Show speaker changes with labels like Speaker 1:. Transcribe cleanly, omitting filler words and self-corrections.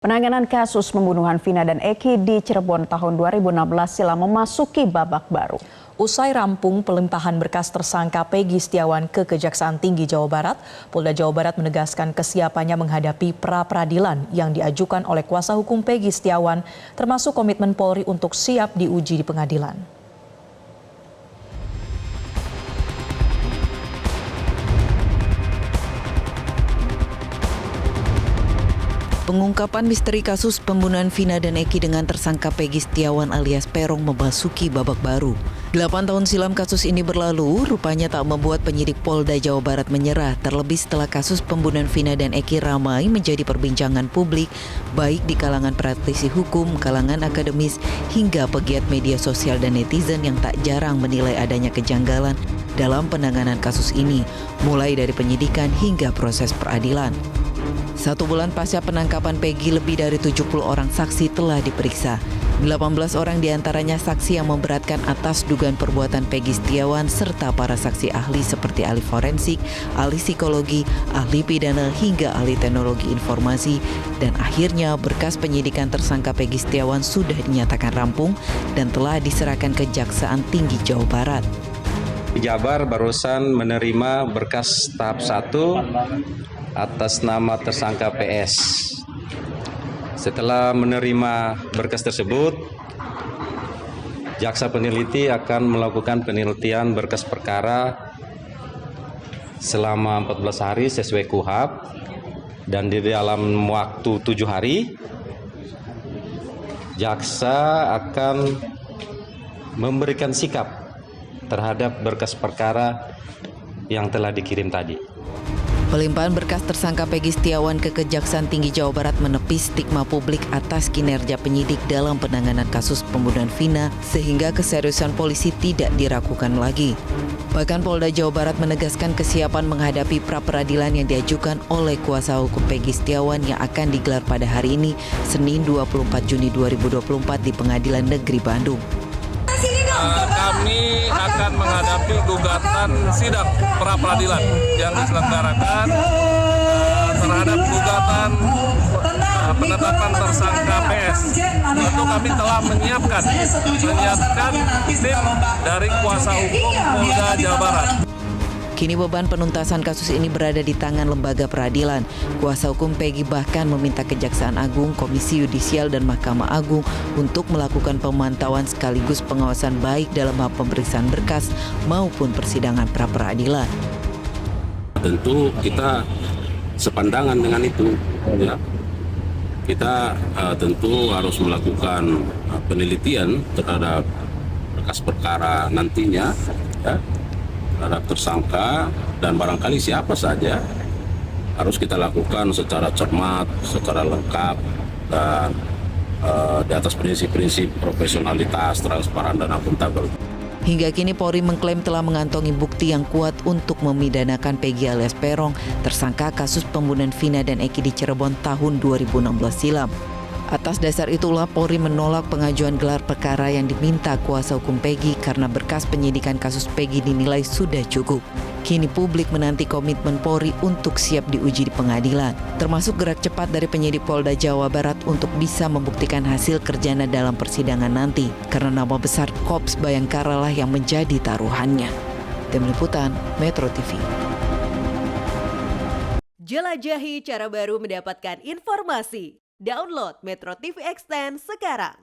Speaker 1: Penanganan kasus pembunuhan Vina dan Eki di Cirebon tahun 2016 silam memasuki babak baru.
Speaker 2: Usai rampung pelimpahan berkas tersangka Peggy Setiawan ke Kejaksaan Tinggi Jawa Barat, Polda Jawa Barat menegaskan kesiapannya menghadapi pra-peradilan yang diajukan oleh kuasa hukum Peggy Setiawan, termasuk komitmen Polri untuk siap diuji di pengadilan.
Speaker 3: Pengungkapan misteri kasus pembunuhan Vina dan Eki dengan tersangka Peggy Setiawan alias Peron memasuki babak baru. 8 tahun silam kasus ini berlalu, rupanya tak membuat penyidik Polda Jawa Barat menyerah, terlebih setelah kasus pembunuhan Vina dan Eki ramai menjadi perbincangan publik, baik di kalangan praktisi hukum, kalangan akademis, hingga pegiat media sosial dan netizen yang tak jarang menilai adanya kejanggalan dalam penanganan kasus ini, mulai dari penyidikan hingga proses peradilan. 1 bulan pasca penangkapan Peggy, lebih dari 70 orang saksi telah diperiksa. 18 orang diantaranya saksi yang memberatkan atas dugaan perbuatan Peggy Setiawan serta para saksi ahli seperti ahli forensik, ahli psikologi, ahli pidana hingga ahli teknologi informasi. Dan akhirnya berkas penyidikan tersangka Peggy Setiawan sudah dinyatakan rampung dan telah diserahkan ke Kejaksaan Tinggi Jawa Barat.
Speaker 4: Jabar barusan menerima berkas tahap 1 atas nama tersangka PS. Setelah menerima berkas tersebut, jaksa peneliti akan melakukan penelitian berkas perkara selama 14 hari sesuai KUHP, dan di dalam waktu 7 hari jaksa akan memberikan sikap terhadap berkas perkara yang telah dikirim tadi.
Speaker 3: Pelimpahan berkas tersangka Peggy Setiawan ke Kejaksaan Tinggi Jawa Barat menepis stigma publik atas kinerja penyidik dalam penanganan kasus pembunuhan Vina, sehingga keseriusan polisi tidak diragukan lagi. Bahkan Polda Jawa Barat menegaskan kesiapan menghadapi pra-peradilan yang diajukan oleh kuasa hukum Peggy Setiawan yang akan digelar pada hari ini, Senin 24 Juni 2024 di Pengadilan Negeri Bandung.
Speaker 5: Kami akan menghadapi gugatan sidang pra-peradilan yang diselenggarakan terhadap gugatan penetapan tersangka PS. Tentu kami telah menyiapkan tim dari kuasa hukum Polda Jawa Barat.
Speaker 3: Kini beban penuntasan kasus ini berada di tangan lembaga peradilan. Kuasa hukum Peggy bahkan meminta Kejaksaan Agung, Komisi Yudisial, dan Mahkamah Agung untuk melakukan pemantauan sekaligus pengawasan baik dalam hal pemeriksaan berkas maupun persidangan pra-peradilan.
Speaker 6: Tentu kita sepandangan dengan itu, ya. Kita tentu harus melakukan penelitian terhadap berkas perkara nantinya, ya, terhadap tersangka, dan barangkali siapa saja harus kita lakukan secara cermat, secara lengkap, dan di atas prinsip-prinsip profesionalitas, transparan, dan akuntabel.
Speaker 3: Hingga kini Polri mengklaim telah mengantongi bukti yang kuat untuk memidanakan Peggy alias Peron, tersangka kasus pembunuhan Vina dan Eki di Cirebon tahun 2016 silam. Atas dasar itulah Polri menolak pengajuan gelar perkara yang diminta kuasa hukum Peggy karena berkas penyidikan kasus Peggy dinilai sudah cukup. Kini publik menanti komitmen Polri untuk siap diuji di pengadilan, termasuk gerak cepat dari penyidik Polda Jawa Barat untuk bisa membuktikan hasil kerjanya dalam persidangan nanti, karena nama besar Korps Bayangkara lah yang menjadi taruhannya. Tim Liputan Metro TV.
Speaker 7: Jelajahi cara baru mendapatkan informasi. Download Metro TV Extend sekarang.